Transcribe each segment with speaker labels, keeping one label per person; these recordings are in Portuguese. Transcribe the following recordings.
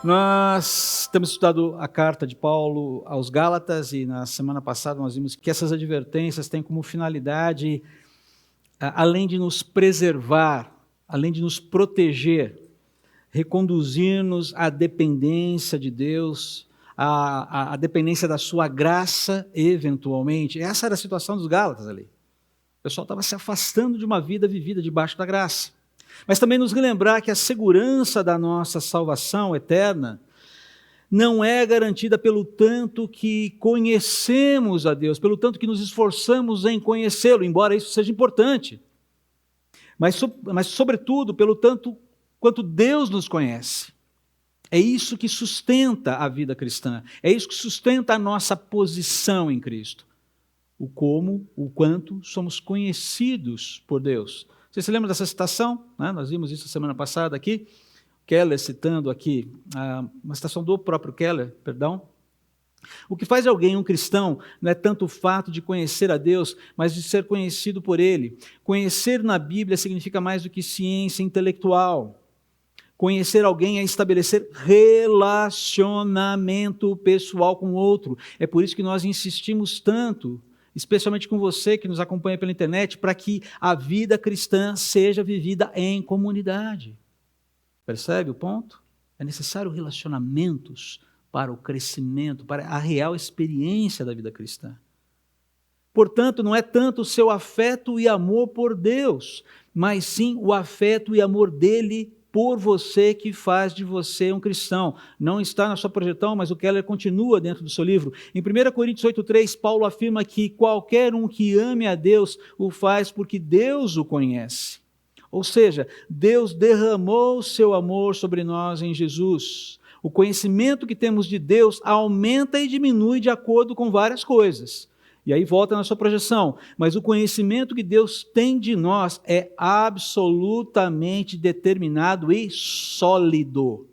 Speaker 1: Nós temos estudado a carta de Paulo aos Gálatas e na semana passada nós vimos que essas advertências têm como finalidade, além de nos preservar, além de nos proteger, reconduzir-nos à dependência de Deus, à dependência da sua graça, eventualmente. Essa era a situação dos Gálatas ali. O pessoal estava se afastando de uma vida vivida debaixo da graça. Mas também nos relembrar que a segurança da nossa salvação eterna não é garantida pelo tanto que conhecemos a Deus, pelo tanto que nos esforçamos em conhecê-lo, embora isso seja importante, mas sobretudo pelo tanto quanto Deus nos conhece. É isso que sustenta a vida cristã, é isso que sustenta a nossa posição em Cristo. O como, o quanto somos conhecidos por Deus. Você se lembra dessa citação? Nós vimos isso semana passada aqui. Keller citando aqui, uma citação do próprio Keller, perdão. O que faz de alguém um cristão não é tanto o fato de conhecer a Deus, mas de ser conhecido por Ele. Conhecer na Bíblia significa mais do que ciência intelectual. Conhecer alguém é estabelecer relacionamento pessoal com o outro. É por isso que nós insistimos tanto, especialmente com você que nos acompanha pela internet, para que a vida cristã seja vivida em comunidade. Percebe o ponto? É necessário relacionamentos para o crescimento, para a real experiência da vida cristã. Portanto, não é tanto o seu afeto e amor por Deus, mas sim o afeto e amor dele por você que faz de você um cristão. Não está na sua projeção, mas o Keller continua dentro do seu livro. Em 1 Coríntios 8,3, Paulo afirma que qualquer um que ame a Deus o faz porque Deus o conhece. Ou seja, Deus derramou o seu amor sobre nós em Jesus. O conhecimento que temos de Deus aumenta e diminui de acordo com várias coisas. E aí volta na sua projeção. Mas o conhecimento que Deus tem de nós é absolutamente determinado e sólido.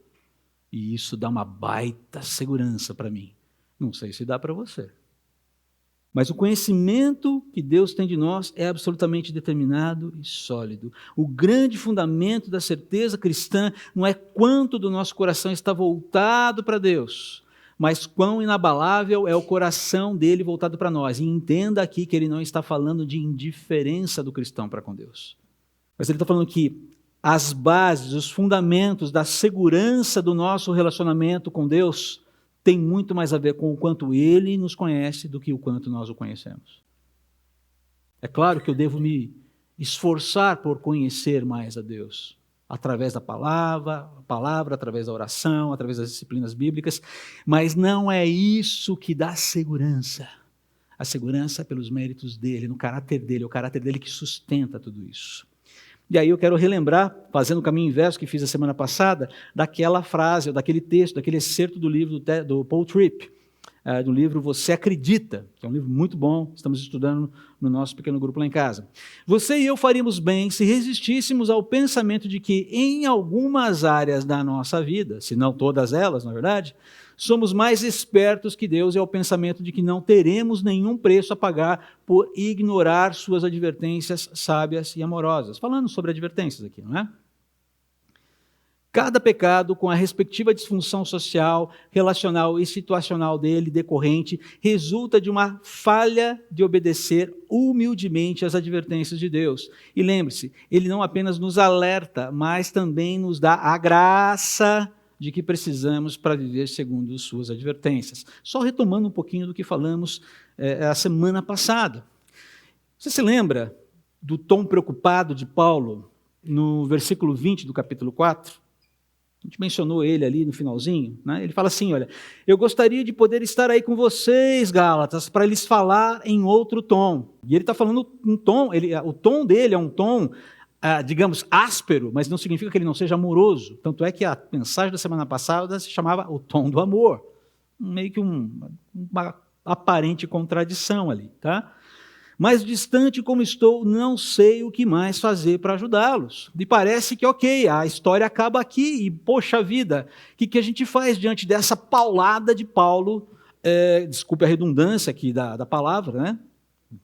Speaker 1: E isso dá uma baita segurança para mim. Não sei se dá para você. Mas o conhecimento que Deus tem de nós é absolutamente determinado e sólido. O grande fundamento da certeza cristã não é quanto do nosso coração está voltado para Deus, mas quão inabalável é o coração dele voltado para nós. E entenda aqui que ele não está falando de indiferença do cristão para com Deus. Mas ele está falando que as bases, os fundamentos da segurança do nosso relacionamento com Deus tem muito mais a ver com o quanto ele nos conhece do que o quanto nós o conhecemos. É claro que eu devo me esforçar por conhecer mais a Deus, através da palavra, através da oração, através das disciplinas bíblicas, mas não é isso que dá segurança. A segurança é pelos méritos dele, no caráter dele, é o caráter dele que sustenta tudo isso. E aí eu quero relembrar, fazendo o caminho inverso que fiz a semana passada, daquela frase, ou daquele texto, daquele excerto do livro do Paul Tripp, do livro Você Acredita, que é um livro muito bom, estamos estudando no nosso pequeno grupo lá em casa. Você e eu faríamos bem se resistíssemos ao pensamento de que em algumas áreas da nossa vida, se não todas elas, na verdade, somos mais espertos que Deus e ao pensamento de que não teremos nenhum preço a pagar por ignorar suas advertências sábias e amorosas. Falando sobre advertências aqui, não é? Cada pecado, com a respectiva disfunção social, relacional e situacional dele decorrente, resulta de uma falha de obedecer humildemente às advertências de Deus. E lembre-se, ele não apenas nos alerta, mas também nos dá a graça de que precisamos para viver segundo suas advertências. Só retomando um pouquinho do que falamos a semana passada. Você se lembra do tom preocupado de Paulo no versículo 20 do capítulo 4? A gente mencionou ele ali no finalzinho, né? Ele fala assim, olha, eu gostaria de poder estar aí com vocês, Gálatas, para lhes falar em outro tom. E ele está falando um tom, o tom dele é um tom, digamos, áspero, mas não significa que ele não seja amoroso. Tanto é que a mensagem da semana passada se chamava o tom do amor. Meio que uma aparente contradição ali, tá? Mas distante como estou, não sei o que mais fazer para ajudá-los. E parece que, ok, a história acaba aqui e, poxa vida, o que a gente faz diante dessa paulada de Paulo? Desculpe a redundância aqui da palavra, né?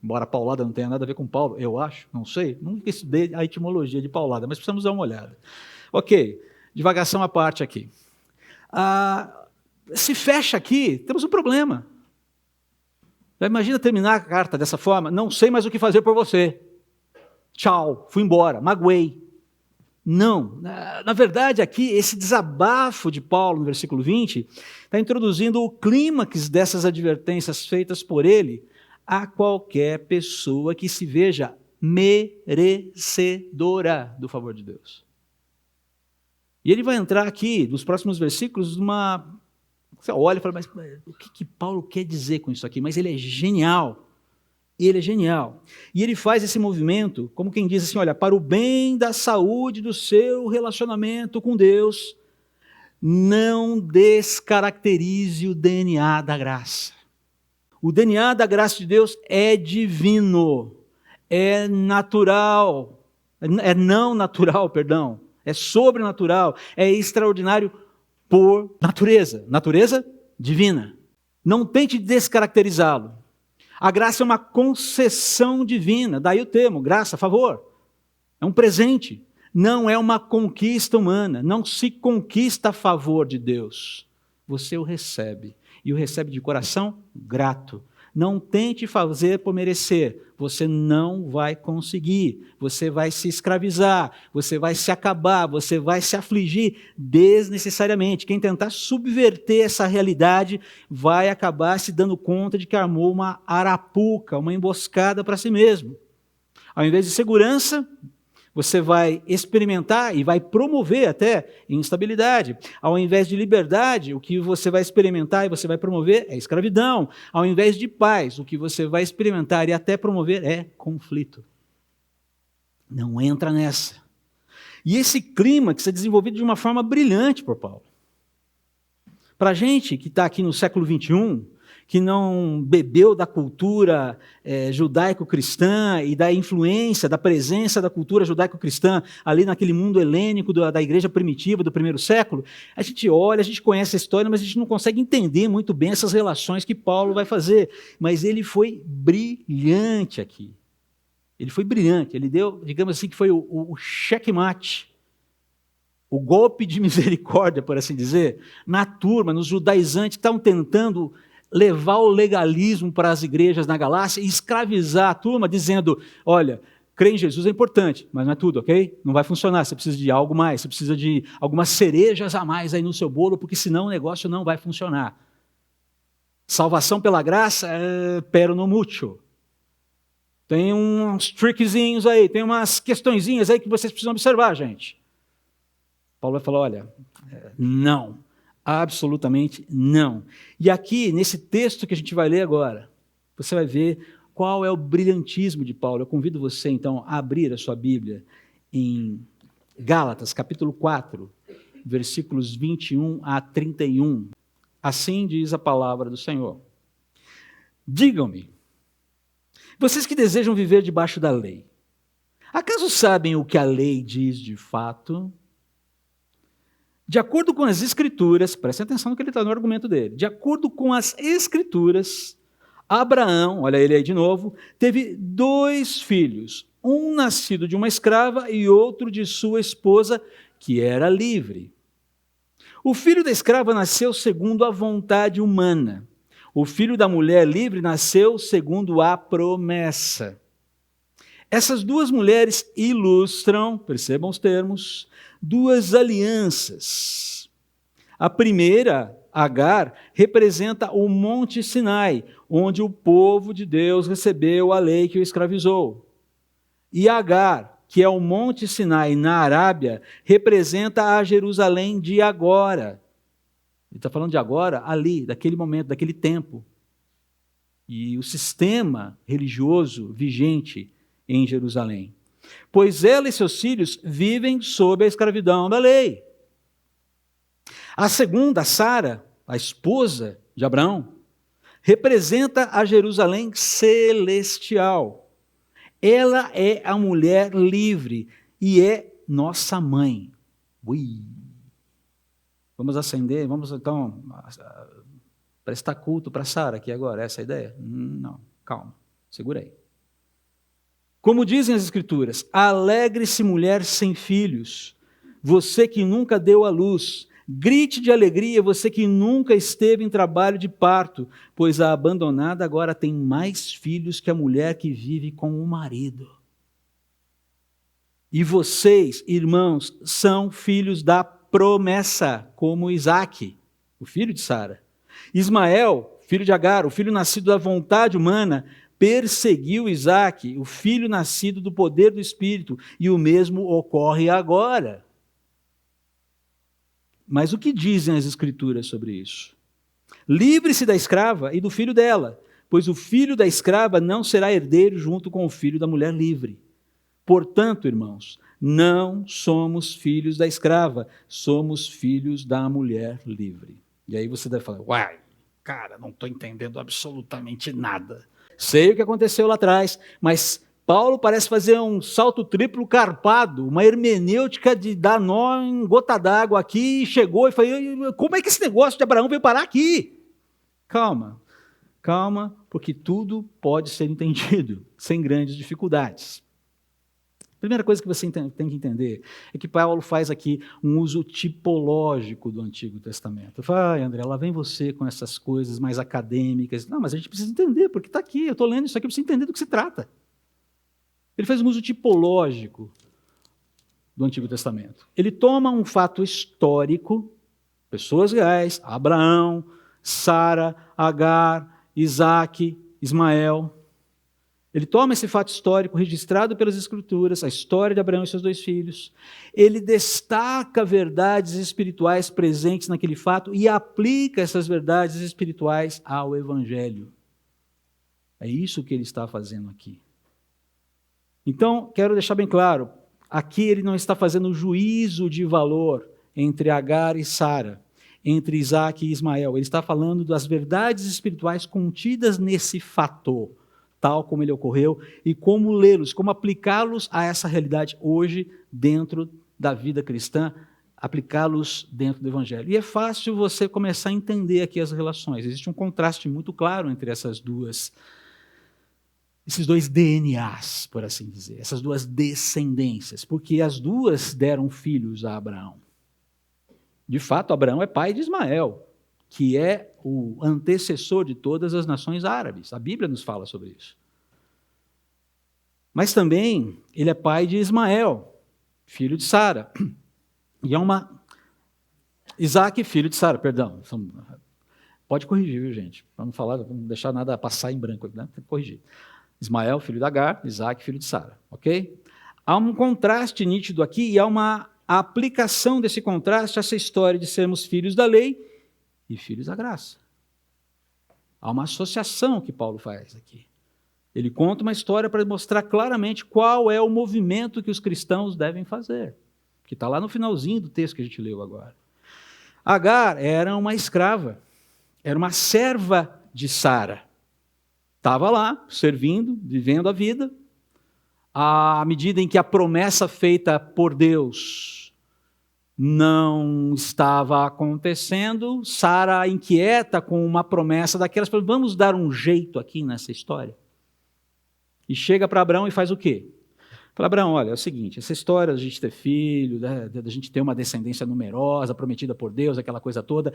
Speaker 1: Embora paulada não tenha nada a ver com Paulo, eu acho, não sei, nunca estudei a etimologia de paulada, mas precisamos dar uma olhada. Ok, divagação à parte aqui. se fecha aqui, temos um problema. Já imagina terminar a carta dessa forma? Não sei mais o que fazer por você. Tchau, fui embora, magoei. Não, na verdade aqui, esse desabafo de Paulo no versículo 20, está introduzindo o clímax dessas advertências feitas por ele a qualquer pessoa que se veja merecedora do favor de Deus. E ele vai entrar aqui, nos próximos versículos, você olha e fala, mas o que Paulo quer dizer com isso aqui? Mas ele é genial. Ele é genial. E ele faz esse movimento, como quem diz assim, olha, para o bem da saúde do seu relacionamento com Deus, não descaracterize o DNA da graça. O DNA da graça de Deus é divino, é natural, é não natural, perdão, é sobrenatural, é extraordinário por natureza, natureza divina. Não tente descaracterizá-lo. A graça é uma concessão divina, daí o termo, graça, favor. É um presente, não é uma conquista humana, não se conquista a favor de Deus. Você o recebe, e o recebe de coração grato. Não tente fazer por merecer, você não vai conseguir, você vai se escravizar, você vai se acabar, você vai se afligir desnecessariamente. Quem tentar subverter essa realidade vai acabar se dando conta de que armou uma arapuca, uma emboscada para si mesmo. Ao invés de segurança, você vai experimentar e vai promover até instabilidade. Ao invés de liberdade, o que você vai experimentar e você vai promover é escravidão. Ao invés de paz, o que você vai experimentar e até promover é conflito. Não entra nessa. E esse clima que é desenvolvido de uma forma brilhante por Paulo. Para a gente que está aqui no século XXI, que não bebeu da cultura judaico-cristã e da influência, da presença da cultura judaico-cristã ali naquele mundo helênico da igreja primitiva do primeiro século, a gente olha, a gente conhece a história, mas a gente não consegue entender muito bem essas relações que Paulo vai fazer. Mas ele foi brilhante aqui. Ele foi brilhante, ele deu, digamos assim, que foi o checkmate, o golpe de misericórdia, por assim dizer, na turma, nos judaizantes que estavam tentando levar o legalismo para as igrejas na Galácia e escravizar a turma, dizendo, olha, crer em Jesus é importante, mas não é tudo, ok? Não vai funcionar, você precisa de algo mais, você precisa de algumas cerejas a mais aí no seu bolo, porque senão o negócio não vai funcionar. Salvação pela graça, pero no mucho. Tem uns trickzinhos aí, tem umas questõezinhas aí que vocês precisam observar, gente. Paulo vai falar, olha, não. Absolutamente não. E aqui, nesse texto que a gente vai ler agora, você vai ver qual é o brilhantismo de Paulo. Eu convido você, então, a abrir a sua Bíblia em Gálatas, capítulo 4, versículos 21 a 31. Assim diz a palavra do Senhor. Digam-me, vocês que desejam viver debaixo da lei, acaso sabem o que a lei diz de fato? De acordo com as Escrituras, preste atenção no que ele está no argumento dele, de acordo com as Escrituras, Abraão, olha ele aí de novo, teve 2 filhos, um nascido de uma escrava e outro de sua esposa, que era livre. O filho da escrava nasceu segundo a vontade humana, o filho da mulher livre nasceu segundo a promessa. Essas 2 mulheres ilustram, percebam os termos, 2 alianças. A primeira, Agar, representa o Monte Sinai, onde o povo de Deus recebeu a lei que o escravizou. E Agar, que é o Monte Sinai na Arábia, representa a Jerusalém de agora. Ele está falando de agora, ali, daquele momento, daquele tempo. E o sistema religioso vigente em Jerusalém. Pois ela e seus filhos vivem sob a escravidão da lei. A segunda, Sara, a esposa de Abraão, representa a Jerusalém celestial. Ela é a mulher livre e é nossa mãe. Ui. Vamos acender, vamos então prestar culto para Sara aqui agora, essa é a ideia? Não, calma, segura aí. Como dizem as Escrituras, alegre-se mulher sem filhos, você que nunca deu à luz, Grite de alegria, você que nunca esteve em trabalho de parto, pois a abandonada agora tem mais filhos que a mulher que vive com o marido. E vocês, irmãos, são filhos da promessa, como Isaque, o filho de Sara. Ismael, filho de Agar, o filho nascido da vontade humana, perseguiu Isaque, o filho nascido do poder do Espírito, e o mesmo ocorre agora. Mas o que dizem as Escrituras sobre isso? Livre-se da escrava e do filho dela, pois o filho da escrava não será herdeiro junto com o filho da mulher livre. Portanto, irmãos, não somos filhos da escrava, somos filhos da mulher livre. E aí você deve falar, uai, cara, não estou entendendo absolutamente nada. Sei o que aconteceu lá atrás, mas Paulo parece fazer um salto triplo carpado, uma hermenêutica de dar nó em gota d'água aqui, chegou e falou, como é que esse negócio de Abraão veio parar aqui? Calma, porque tudo pode ser entendido, sem grandes dificuldades. A primeira coisa que você tem que entender é que Paulo faz aqui um uso tipológico do Antigo Testamento. Fala, André, lá vem você com essas coisas mais acadêmicas. Não, mas a gente precisa entender, porque está aqui, eu estou lendo isso aqui, eu preciso entender do que se trata. Ele faz um uso tipológico do Antigo Testamento. Ele toma um fato histórico, pessoas reais, Abraão, Sara, Agar, Isaque, Ismael. Ele toma esse fato histórico registrado pelas Escrituras, a história de Abraão e seus 2 filhos, ele destaca verdades espirituais presentes naquele fato e aplica essas verdades espirituais ao Evangelho. É isso que ele está fazendo aqui. Então, quero deixar bem claro, aqui ele não está fazendo juízo de valor entre Agar e Sara, entre Isaque e Ismael. Ele está falando das verdades espirituais contidas nesse fato, tal como ele ocorreu, e como lê-los, como aplicá-los a essa realidade hoje, dentro da vida cristã, aplicá-los dentro do Evangelho. E é fácil você começar a entender aqui as relações. Existe um contraste muito claro entre esses 2 DNAs, por assim dizer, essas 2 descendências, porque as 2 deram filhos a Abraão. De fato, Abraão é pai de Ismael, que é o antecessor de todas as nações árabes. A Bíblia nos fala sobre isso. Mas também ele é pai de Ismael, filho de Sara. E é Isaque, filho de Sara, perdão. Pode corrigir, viu, gente? Para não deixar nada passar em branco, né? Tem que corrigir. Ismael, filho de Agar, Isaque, filho de Sara. Ok? Há um contraste nítido aqui e há uma aplicação desse contraste a essa história de sermos filhos da lei e filhos da graça. Há uma associação que Paulo faz aqui. Ele conta uma história para mostrar claramente qual é o movimento que os cristãos devem fazer, que está lá no finalzinho do texto que a gente leu agora. Agar era uma escrava, era uma serva de Sara. Estava lá, servindo, vivendo a vida. À medida em que a promessa feita por Deus não estava acontecendo, Sara, inquieta com uma promessa daquelas, falou, vamos dar um jeito aqui nessa história. E chega para Abraão e faz o quê? Fala, Abraão, olha, é o seguinte, essa história da gente ter filho, da gente ter uma descendência numerosa, prometida por Deus, aquela coisa toda,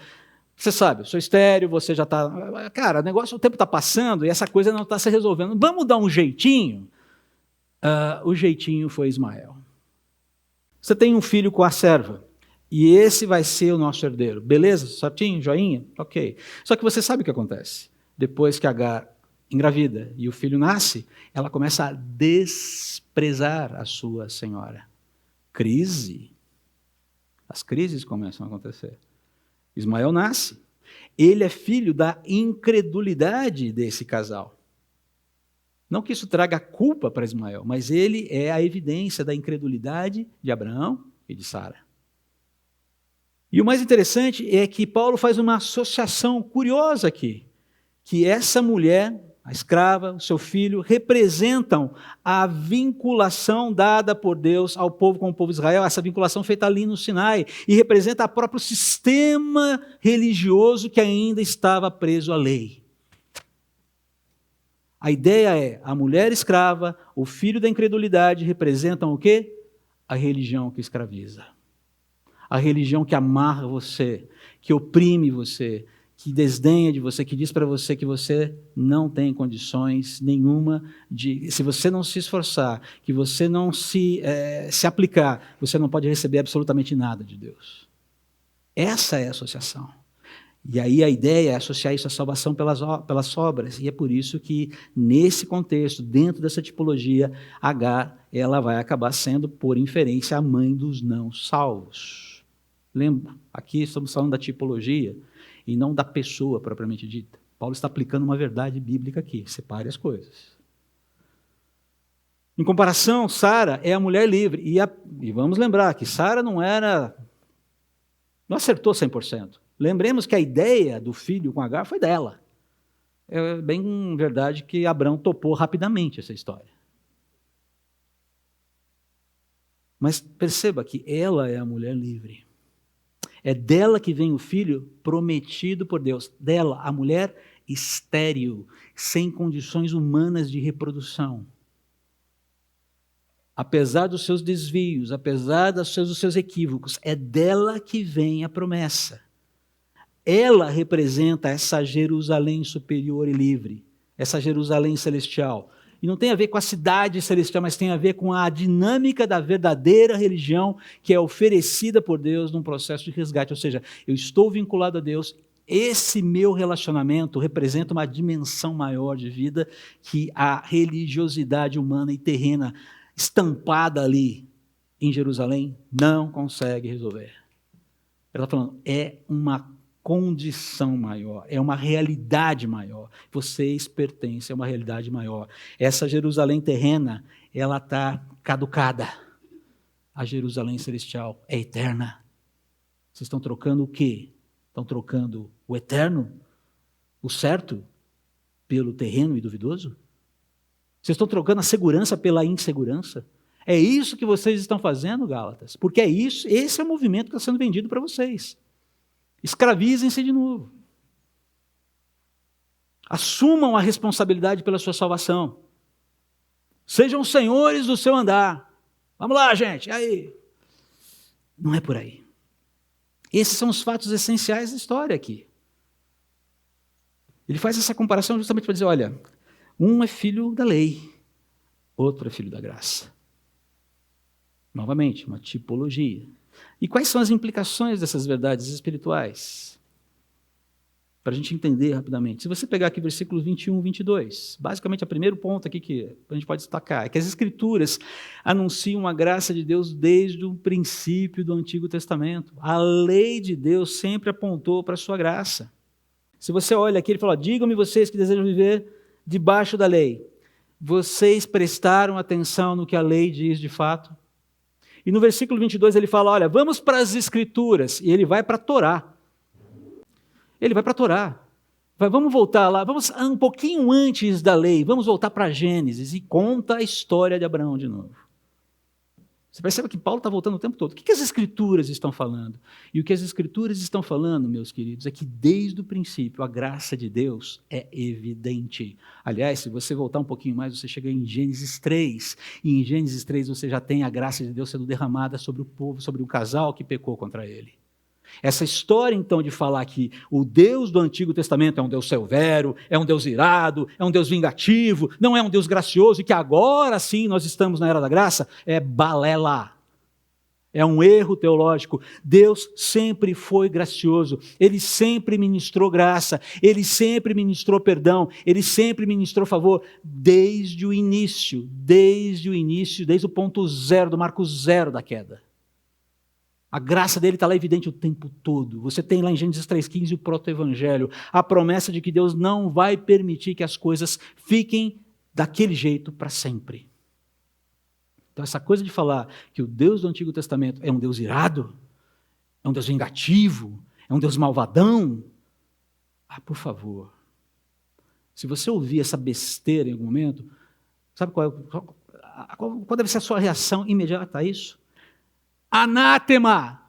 Speaker 1: você sabe, eu sou estéril, você já está... Cara, o tempo está passando e essa coisa não está se resolvendo. Vamos dar um jeitinho? O jeitinho foi Ismael. Você tem um filho com a serva, e esse vai ser o nosso herdeiro. Beleza? Certinho? Joinha? Ok. Só que você sabe o que acontece. Depois que Agar engravida e o filho nasce, ela começa a desprezar a sua senhora. Crise. As crises começam a acontecer. Ismael nasce. Ele é filho da incredulidade desse casal. Não que isso traga culpa para Ismael, mas ele é a evidência da incredulidade de Abraão e de Sara. E o mais interessante é que Paulo faz uma associação curiosa aqui, que essa mulher, a escrava, o seu filho, representam a vinculação dada por Deus ao povo com o povo de Israel, essa vinculação feita ali no Sinai, e representa o próprio sistema religioso que ainda estava preso à lei. A ideia é, a mulher escrava, o filho da incredulidade representam o quê? A religião que escraviza. a religião que amarra você, que oprime você, que desdenha de você, que diz para você que você não tem condições nenhuma de, se você não se esforçar, que você não se aplicar, você não pode receber absolutamente nada de Deus. Essa é a associação. E aí a ideia é associar isso à salvação pelas obras. E é por isso que, nesse contexto, dentro dessa tipologia, H, ela vai acabar sendo, por inferência, a mãe dos não salvos. Lembra? Aqui estamos falando da tipologia e não da pessoa propriamente dita. Paulo está aplicando uma verdade bíblica aqui. Separe as coisas. Em comparação, Sara é a mulher livre. E vamos lembrar que Sara não acertou 100%. Lembremos que a ideia do filho com H foi dela. É bem verdade que Abraão topou rapidamente essa história. Mas perceba que ela é a mulher livre. É dela que vem o filho prometido por Deus. Dela, a mulher estéril, sem condições humanas de reprodução. Apesar dos seus desvios, apesar dos seus equívocos, é dela que vem a promessa. Ela representa essa Jerusalém superior e livre, essa Jerusalém celestial. E não tem a ver com a cidade celestial, mas tem a ver com a dinâmica da verdadeira religião que é oferecida por Deus num processo de resgate. Ou seja, eu estou vinculado a Deus, esse meu relacionamento representa uma dimensão maior de vida que a religiosidade humana e terrena estampada ali em Jerusalém não consegue resolver. Ela está falando, é uma condição maior, é uma realidade maior. Vocês pertencem a uma realidade maior. Essa Jerusalém terrena, ela está caducada. A Jerusalém celestial é eterna. Vocês estão trocando o quê? Estão trocando o eterno, o certo, pelo terreno e duvidoso? Vocês estão trocando a segurança pela insegurança? É isso que vocês estão fazendo, Gálatas? Porque é isso, esse é o movimento que está sendo vendido para vocês. Escravizem-se de novo. Assumam a responsabilidade pela sua salvação. Sejam senhores do seu andar. Vamos lá, gente, e aí? Não é por aí. Esses são os fatos essenciais da história aqui. Ele faz essa comparação justamente para dizer, olha, um é filho da lei, outro é filho da graça. Novamente, uma tipologia. E quais são as implicações dessas verdades espirituais? Para a gente entender rapidamente. Se você pegar aqui versículos 21 e 22, basicamente o primeiro ponto aqui que a gente pode destacar é que as Escrituras anunciam a graça de Deus desde o princípio do Antigo Testamento. A lei de Deus sempre apontou para a sua graça. Se você olha aqui, ele fala, digam-me vocês que desejam viver debaixo da lei. Vocês prestaram atenção no que a lei diz de fato? E no versículo 22 ele fala, olha, vamos para as Escrituras. E ele vai para a Torá. Ele vai para a Torá. Vamos voltar lá, vamos um pouquinho antes da lei, vamos voltar para Gênesis e conta a história de Abraão de novo. Você percebe que Paulo está voltando o tempo todo. O que as Escrituras estão falando? E o que as Escrituras estão falando, meus queridos, é que desde o princípio a graça de Deus é evidente. Aliás, se você voltar um pouquinho mais, você chega em Gênesis 3. E em Gênesis 3 você já tem a graça de Deus sendo derramada sobre o povo, sobre um casal que pecou contra ele. Essa história, então, de falar que o Deus do Antigo Testamento é um Deus severo, é um Deus irado, é um Deus vingativo, não é um Deus gracioso, e que agora sim nós estamos na era da graça, é balela. É um erro teológico. Deus sempre foi gracioso, Ele sempre ministrou graça, Ele sempre ministrou perdão, Ele sempre ministrou favor, desde o início, desde o ponto zero, do marco zero da queda. A graça dele está lá evidente o tempo todo. Você tem lá em Gênesis 3,15 o proto-evangelho, a promessa de que Deus não vai permitir que as coisas fiquem daquele jeito para sempre. Então essa coisa de falar que o Deus do Antigo Testamento é um Deus irado, é um Deus vingativo, é um Deus malvadão, por favor. Se você ouvir essa besteira em algum momento, sabe qual deve ser a sua reação imediata a isso? Anátema,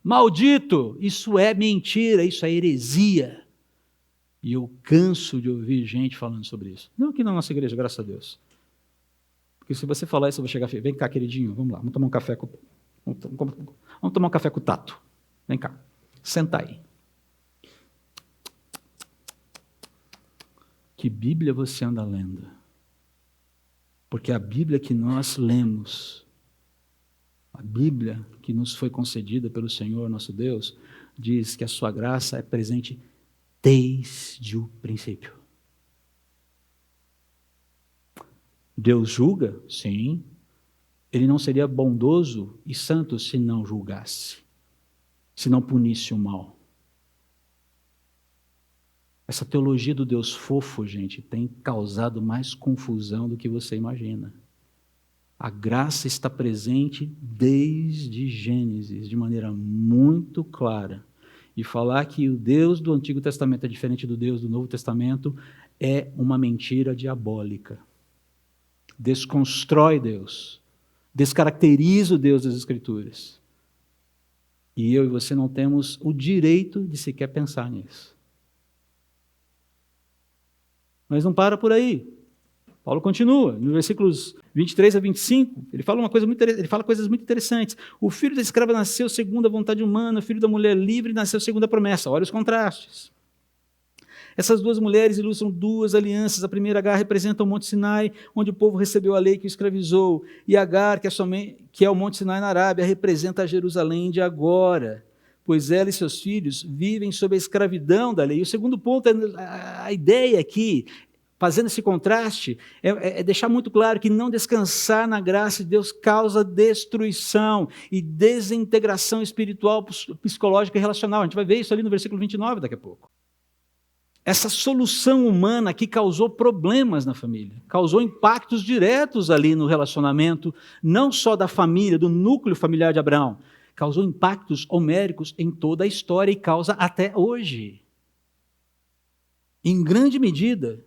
Speaker 1: maldito, isso é mentira, isso é heresia. E eu canso de ouvir gente falando sobre isso. Não aqui na nossa igreja, graças a Deus. Porque se você falar isso, eu vou chegar, vem cá, queridinho, vamos lá, vamos tomar um café, vamos tomar um café com o Tato. Vem cá, senta aí. Que Bíblia você anda lendo? Porque a Bíblia que nós lemos, a Bíblia que nos foi concedida pelo Senhor nosso Deus, diz que a sua graça é presente desde o princípio. Deus julga? Sim. Ele não seria bondoso e santo se não julgasse, se não punisse o mal. Essa teologia do Deus fofo, gente, tem causado mais confusão do que você imagina. A graça está presente desde Gênesis, de maneira muito clara. E falar que o Deus do Antigo Testamento é diferente do Deus do Novo Testamento é uma mentira diabólica. Desconstrói Deus, descaracteriza o Deus das Escrituras. E eu e você não temos o direito de sequer pensar nisso. Mas não para por aí. Paulo continua, nos versículos 23 a 25, ele fala coisas muito interessantes. O filho da escrava nasceu segundo a vontade humana, o filho da mulher livre nasceu segundo a promessa. Olha os contrastes. Essas duas mulheres ilustram duas alianças. A primeira, Agar, representa o Monte Sinai, onde o povo recebeu a lei que o escravizou. E Agar, que é o Monte Sinai na Arábia, representa a Jerusalém de agora, pois ela e seus filhos vivem sob a escravidão da lei. E o segundo ponto, a ideia aqui, fazendo esse contraste, é deixar muito claro que não descansar na graça de Deus causa destruição e desintegração espiritual, psicológica e relacional. A gente vai ver isso ali no versículo 29 daqui a pouco. Essa solução humana que causou problemas na família, causou impactos diretos ali no relacionamento, não só da família, do núcleo familiar de Abraão, causou impactos homéricos em toda a história e causa até hoje. Em grande medida,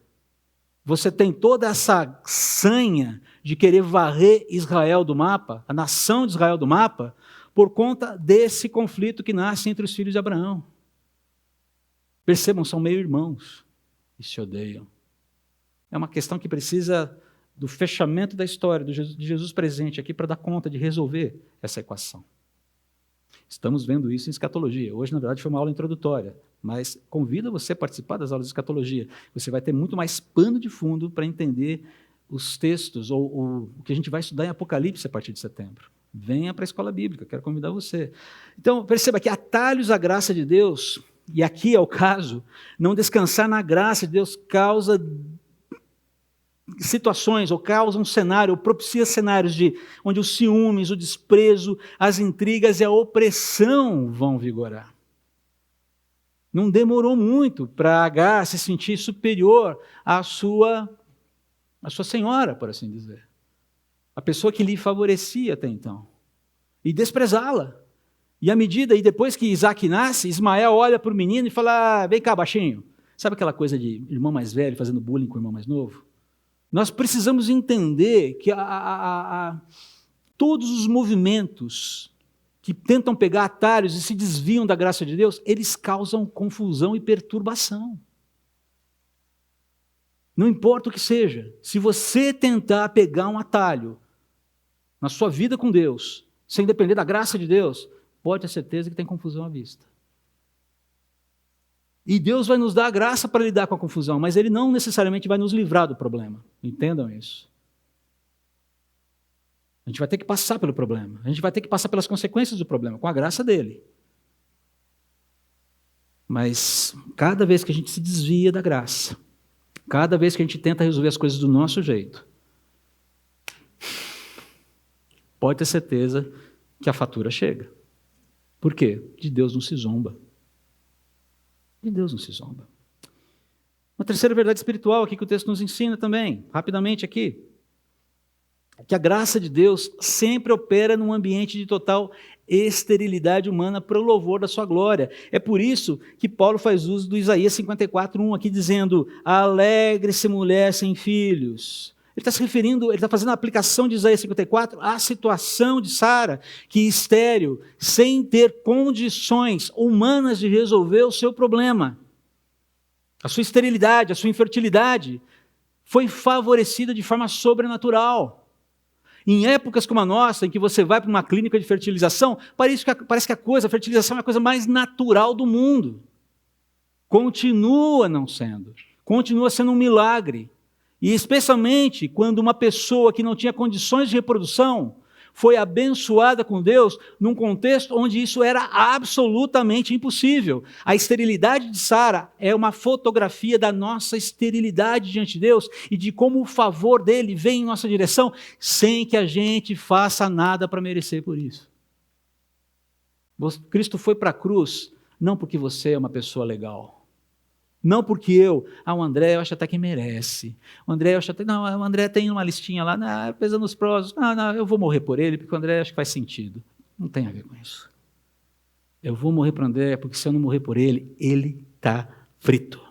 Speaker 1: você tem toda essa sanha de querer varrer Israel do mapa, a nação de Israel do mapa, por conta desse conflito que nasce entre os filhos de Abraão. Percebam, são meio-irmãos e se odeiam. É uma questão que precisa do fechamento da história, de Jesus presente aqui para dar conta de resolver essa equação. Estamos vendo isso em escatologia. Hoje, na verdade, foi uma aula introdutória, mas convido você a participar das aulas de escatologia. Você vai ter muito mais pano de fundo para entender os textos, ou o que a gente vai estudar em Apocalipse a partir de setembro. Venha para a escola bíblica, quero convidar você. Então, perceba que atalhos à graça de Deus, e aqui é o caso, não descansar na graça de Deus causa situações, ou causa um cenário, ou propicia cenários onde os ciúmes, o desprezo, as intrigas e a opressão vão vigorar. Não demorou muito para Agar se sentir superior à sua senhora, por assim dizer. A pessoa que lhe favorecia até então. E desprezá-la. E à medida, e depois que Isaac nasce, Ismael olha para o menino e fala, vem cá, baixinho. Sabe aquela coisa de irmão mais velho fazendo bullying com o irmão mais novo? Nós precisamos entender que todos os movimentos que tentam pegar atalhos e se desviam da graça de Deus, eles causam confusão e perturbação. Não importa o que seja, se você tentar pegar um atalho na sua vida com Deus, sem depender da graça de Deus, pode ter certeza que tem confusão à vista. E Deus vai nos dar a graça para lidar com a confusão, mas Ele não necessariamente vai nos livrar do problema. Entendam isso. A gente vai ter que passar pelo problema. A gente vai ter que passar pelas consequências do problema, com a graça dEle. Mas cada vez que a gente se desvia da graça, cada vez que a gente tenta resolver as coisas do nosso jeito, pode ter certeza que a fatura chega. Por quê? De Deus não se zomba. De Deus não se zomba. Uma terceira verdade espiritual aqui que o texto nos ensina também, rapidamente aqui, é que a graça de Deus sempre opera num ambiente de total esterilidade humana para o louvor da sua glória. É por isso que Paulo faz uso do Isaías 54:1 aqui dizendo, alegre-se mulher sem filhos. Ele está se referindo, ele está fazendo a aplicação de Isaías 54 à situação de Sara, que estéril, sem ter condições humanas de resolver o seu problema. A sua esterilidade, a sua infertilidade foi favorecida de forma sobrenatural. Em épocas como a nossa, em que você vai para uma clínica de fertilização, parece que a fertilização é a coisa mais natural do mundo. Continua não sendo. Continua sendo um milagre. E especialmente quando uma pessoa que não tinha condições de reprodução foi abençoada com Deus num contexto onde isso era absolutamente impossível. A esterilidade de Sara é uma fotografia da nossa esterilidade diante de Deus e de como o favor dele vem em nossa direção sem que a gente faça nada para merecer por isso. Cristo foi para a cruz não porque você é uma pessoa legal. Não porque o André, eu acho até que merece. O André, o André tem uma listinha lá, pesando os prós. Não, eu vou morrer por ele, porque o André acho que faz sentido. Não tem a ver com isso. Eu vou morrer por André, porque se eu não morrer por ele, ele está frito.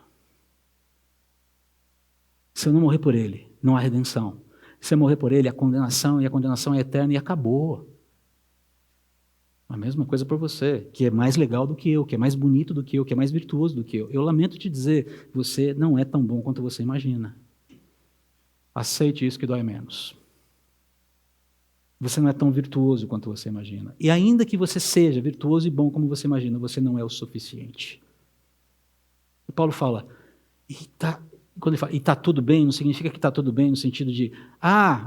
Speaker 1: Se eu não morrer por ele, não há redenção. Se eu morrer por ele, a condenação é eterna e acabou. A mesma coisa por você, que é mais legal do que eu, que é mais bonito do que eu, que é mais virtuoso do que eu. Eu lamento te dizer, você não é tão bom quanto você imagina. Aceite isso que dói menos. Você não é tão virtuoso quanto você imagina. E ainda que você seja virtuoso e bom como você imagina, você não é o suficiente. E Paulo fala, quando ele fala, e está tudo bem, não significa que está tudo bem no sentido de,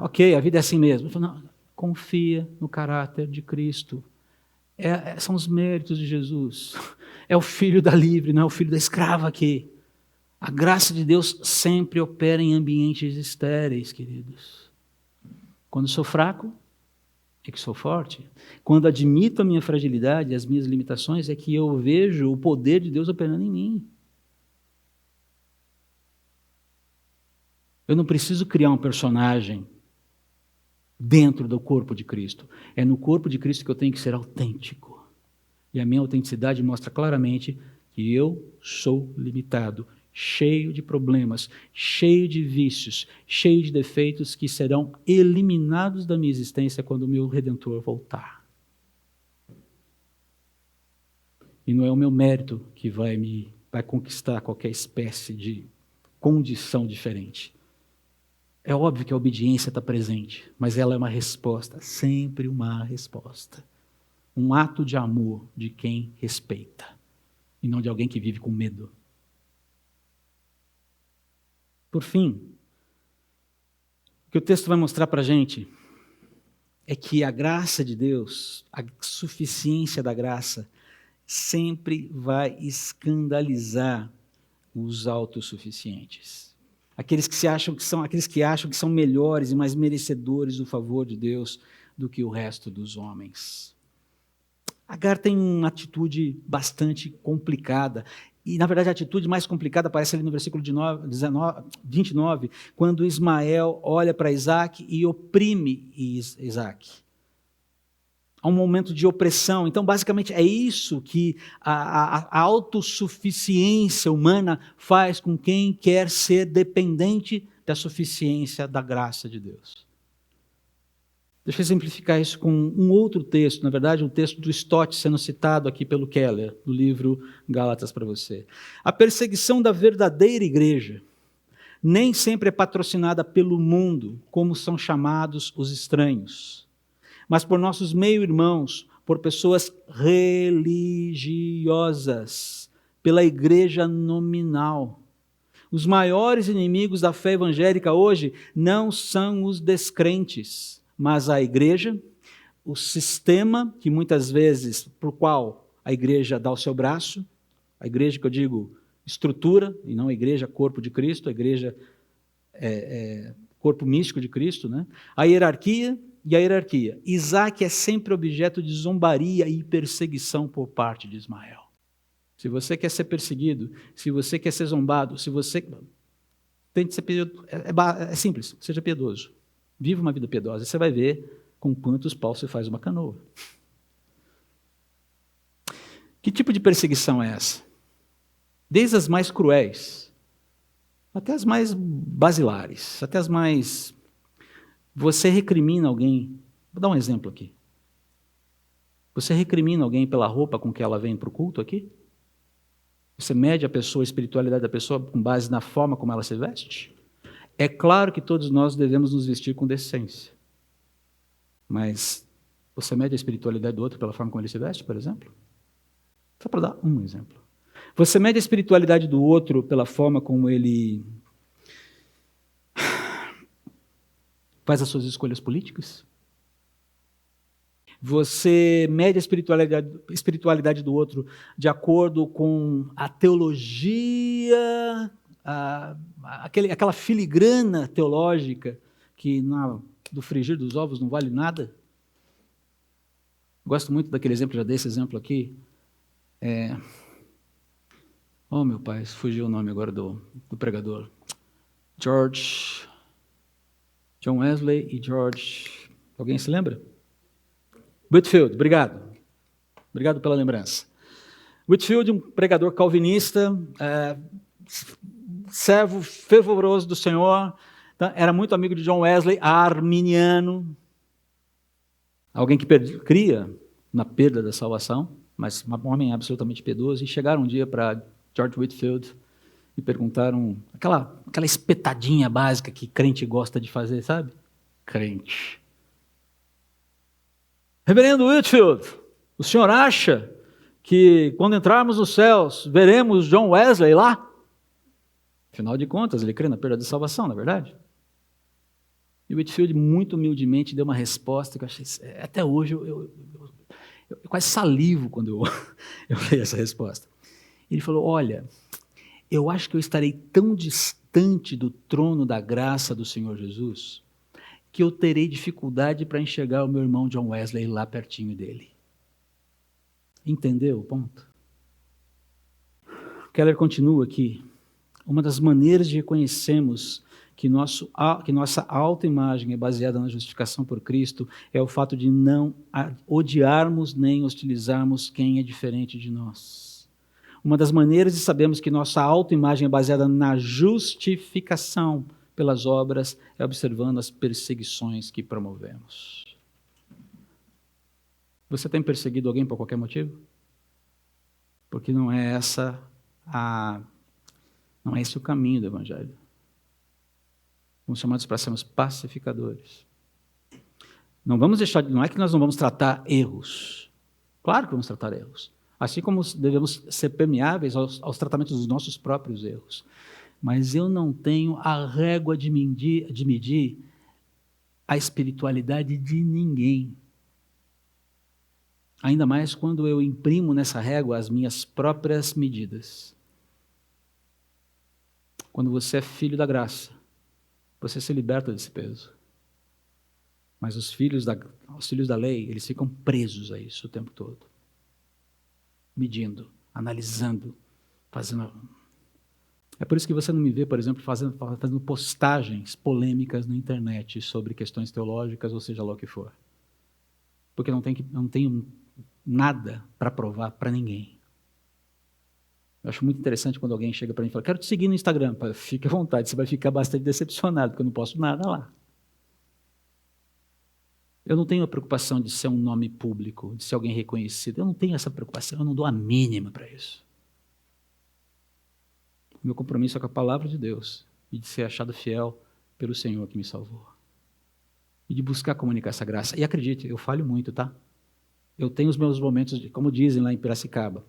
Speaker 1: ok, a vida é assim mesmo. Ele fala, não, confia no caráter de Cristo. São os méritos de Jesus. É o filho da livre, não é o filho da escrava aqui. A graça de Deus sempre opera em ambientes estéreis, queridos. Quando sou fraco, é que sou forte. Quando admito a minha fragilidade, as minhas limitações, é que eu vejo o poder de Deus operando em mim. Eu não preciso criar um personagem dentro do corpo de Cristo. É no corpo de Cristo que eu tenho que ser autêntico. E a minha autenticidade mostra claramente que eu sou limitado, cheio de problemas, cheio de vícios, cheio de defeitos que serão eliminados da minha existência quando o meu Redentor voltar. E não é o meu mérito que vai conquistar qualquer espécie de condição diferente. É óbvio que a obediência está presente, mas ela é uma resposta, sempre uma resposta. Um ato de amor de quem respeita, e não de alguém que vive com medo. Por fim, o que o texto vai mostrar para a gente é que a graça de Deus, a suficiência da graça, sempre vai escandalizar os autossuficientes. Aqueles que acham que são melhores e mais merecedores do favor de Deus do que o resto dos homens. Agar tem uma atitude bastante complicada. E, na verdade, a atitude mais complicada aparece ali no versículo 29, quando Ismael olha para Isaac e oprime Isaac. Há um momento de opressão. Então, basicamente, é isso que a autossuficiência humana faz com quem quer ser dependente da suficiência da graça de Deus. Deixa eu exemplificar isso com um outro texto, na verdade, um texto do Stott sendo citado aqui pelo Keller, no livro Gálatas para você. A perseguição da verdadeira igreja nem sempre é patrocinada pelo mundo, como são chamados os estranhos, mas por nossos meio-irmãos, por pessoas religiosas, pela igreja nominal. Os maiores inimigos da fé evangélica hoje não são os descrentes, mas a igreja, o sistema que muitas vezes, por qual a igreja dá o seu braço, a igreja que eu digo estrutura, e não a igreja corpo de Cristo, a igreja corpo místico de Cristo, né? A hierarquia e a hierarquia. Isaac é sempre objeto de zombaria e perseguição por parte de Ismael. Se você quer ser perseguido, se você quer ser zombado, se você... Tente ser piedoso. É simples, seja piedoso. Viva uma vida piedosa, você vai ver com quantos paus você faz uma canoa. Que tipo de perseguição é essa? Desde as mais cruéis, até as mais basilares, até as mais... Você recrimina alguém, vou dar um exemplo aqui. Você recrimina alguém pela roupa com que ela vem para o culto aqui? Você mede a pessoa, a espiritualidade da pessoa com base na forma como ela se veste? É claro que todos nós devemos nos vestir com decência. Mas você mede a espiritualidade do outro pela forma como ele se veste, por exemplo? Só para dar um exemplo. Você mede a espiritualidade do outro pela forma como ele faz as suas escolhas políticas? Você mede a espiritualidade do outro de acordo com a teologia, aquela filigrana teológica que do frigir dos ovos não vale nada? Gosto muito daquele exemplo, já dei esse exemplo aqui. Oh, meu pai, fugiu o nome agora do pregador. John Wesley e George... Alguém se lembra? Whitefield, obrigado. Obrigado pela lembrança. Whitefield, um pregador calvinista, servo fervoroso do Senhor, tá? Era muito amigo de John Wesley, arminiano. Alguém que cria na perda da salvação, mas um homem absolutamente piedoso. E chegaram um dia para George Whitefield e perguntaram aquela espetadinha básica que crente gosta de fazer, sabe? Crente. Reverendo Whitefield, o senhor acha que quando entrarmos nos céus veremos John Wesley lá? Afinal de contas, ele crê na perda da salvação, não é verdade? E Whitefield, muito humildemente, deu uma resposta que eu achei... Até hoje, eu quase salivo quando eu leio essa resposta. Ele falou, olha, eu acho que eu estarei tão distante do trono da graça do Senhor Jesus que eu terei dificuldade para enxergar o meu irmão John Wesley lá pertinho dele. Entendeu o ponto? Keller continua aqui. Uma das maneiras de reconhecermos que nossa autoimagem é baseada na justificação por Cristo é o fato de não odiarmos nem hostilizarmos quem é diferente de nós. Uma das maneiras de sabermos que nossa autoimagem é baseada na justificação pelas obras é observando as perseguições que promovemos. Você tem perseguido alguém por qualquer motivo? Porque não é esse o caminho do Evangelho. Fomos chamados para sermos pacificadores. Não é que nós não vamos tratar erros. Claro que vamos tratar erros. Assim como devemos ser permeáveis aos tratamentos dos nossos próprios erros. Mas eu não tenho a régua de medir a espiritualidade de ninguém. Ainda mais quando eu imprimo nessa régua as minhas próprias medidas. Quando você é filho da graça, você se liberta desse peso. Mas os filhos da lei, eles ficam presos a isso o tempo todo. Medindo, analisando, fazendo... É por isso que você não me vê, por exemplo, fazendo postagens polêmicas na internet sobre questões teológicas, ou seja lá o que for. Porque não tenho nada para provar para ninguém. Eu acho muito interessante quando alguém chega para mim e fala, quero te seguir no Instagram. Fique à vontade, você vai ficar bastante decepcionado, porque eu não posto nada lá. Eu não tenho a preocupação de ser um nome público, de ser alguém reconhecido. Eu não tenho essa preocupação, eu não dou a mínima para isso. O meu compromisso é com a palavra de Deus e de ser achado fiel pelo Senhor que me salvou. E de buscar comunicar essa graça. E acredite, eu falho muito, tá? Eu tenho os meus momentos, como dizem lá em Piracicaba,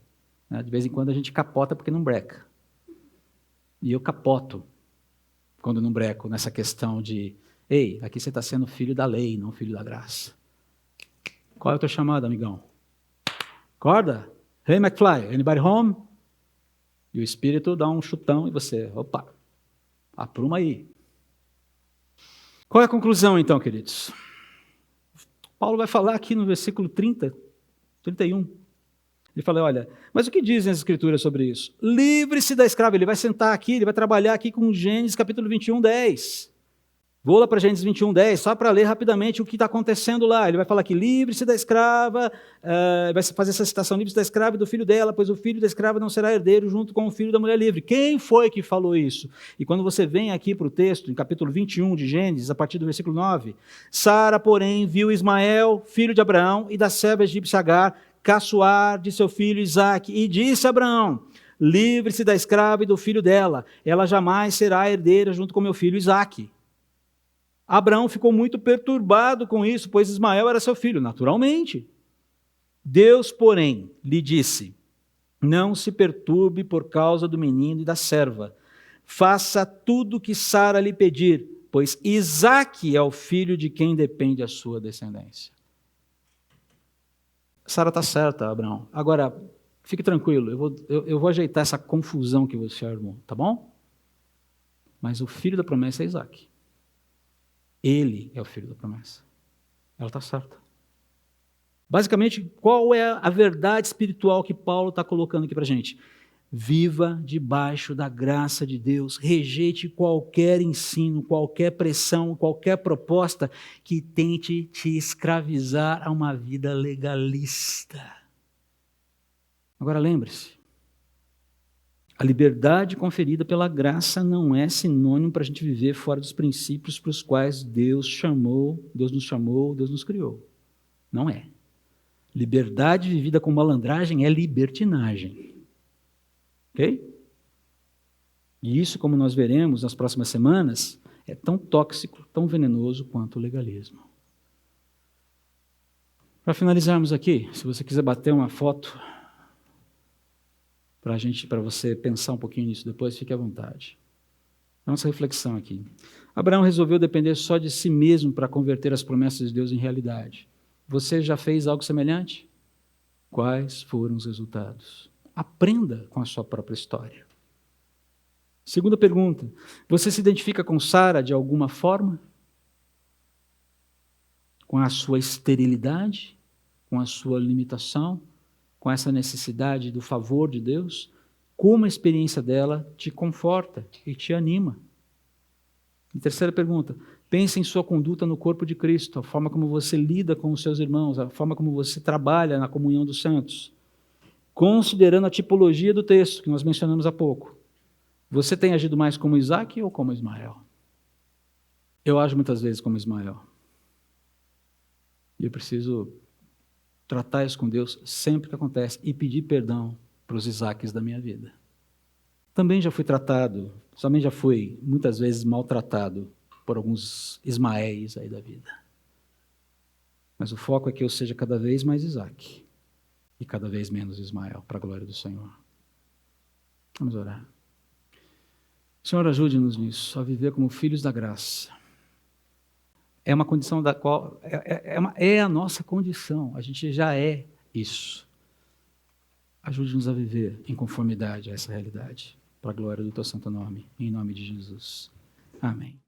Speaker 1: né? De vez em quando a gente capota porque não breca. E eu capoto quando não breco nessa questão de, ei, aqui você está sendo filho da lei, não filho da graça. Qual é o teu chamado, amigão? Acorda? Hey, McFly, anybody home? E o Espírito dá um chutão e você, opa, apruma aí. Qual é a conclusão então, queridos? Paulo vai falar aqui no versículo 31. Ele fala, olha, mas o que dizem as Escrituras sobre isso? Livre-se da escrava. Ele vai sentar aqui, ele vai trabalhar aqui com Gênesis capítulo 21, 10. Vou lá para Gênesis 21, 10, só para ler rapidamente o que está acontecendo lá. Ele vai falar que livre-se da escrava, vai fazer essa citação, livre-se da escrava e do filho dela, pois o filho da escrava não será herdeiro junto com o filho da mulher livre. Quem foi que falou isso? E quando você vem aqui para o texto, em capítulo 21 de Gênesis, a partir do versículo 9, Sara, porém, viu Ismael, filho de Abraão, e da serva egípcia Agar, caçoar de seu filho Isaque, e disse a Abraão, livre-se da escrava e do filho dela, ela jamais será herdeira junto com meu filho Isaque. Abraão ficou muito perturbado com isso, pois Ismael era seu filho, naturalmente. Deus, porém, lhe disse: não se perturbe por causa do menino e da serva. Faça tudo o que Sara lhe pedir, pois Isaque é o filho de quem depende a sua descendência. Sara está certa, Abraão. Agora, fique tranquilo, eu vou ajeitar essa confusão que você armou, tá bom? Mas o filho da promessa é Isaque. Ele é o filho da promessa. Ela está certa. Basicamente, qual é a verdade espiritual que Paulo está colocando aqui para a gente? Viva debaixo da graça de Deus, rejeite qualquer ensino, qualquer pressão, qualquer proposta que tente te escravizar a uma vida legalista. Agora lembre-se, a liberdade conferida pela graça não é sinônimo para a gente viver fora dos princípios para os quais Deus nos chamou, Deus nos criou. Não é. Liberdade vivida com malandragem é libertinagem. Ok? E isso, como nós veremos nas próximas semanas, é tão tóxico, tão venenoso quanto o legalismo. Para finalizarmos aqui, se você quiser bater uma foto para você pensar um pouquinho nisso depois, fique à vontade. Nossa reflexão aqui. Abraão resolveu depender só de si mesmo para converter as promessas de Deus em realidade. Você já fez algo semelhante? Quais foram os resultados? Aprenda com a sua própria história. Segunda pergunta, você se identifica com Sara de alguma forma? Com a sua esterilidade? Com a sua limitação? Com essa necessidade do favor de Deus? Como a experiência dela te conforta e te anima? E terceira pergunta, pense em sua conduta no corpo de Cristo, a forma como você lida com os seus irmãos, a forma como você trabalha na comunhão dos santos. Considerando a tipologia do texto que nós mencionamos há pouco, você tem agido mais como Isaque ou como Ismael? Eu ajo muitas vezes como Ismael. E eu preciso tratar isso com Deus sempre que acontece e pedir perdão para os Isaques da minha vida. Também já fui muitas vezes maltratado por alguns Ismaéis aí da vida. Mas o foco é que eu seja cada vez mais Isaque e cada vez menos Ismael, para a glória do Senhor. Vamos orar. Senhor, ajude-nos nisso, a viver como filhos da graça. É uma condição da qual é a nossa condição, a gente já é isso. Ajude-nos a viver em conformidade a essa realidade, para a glória do teu santo nome, em nome de Jesus. Amém.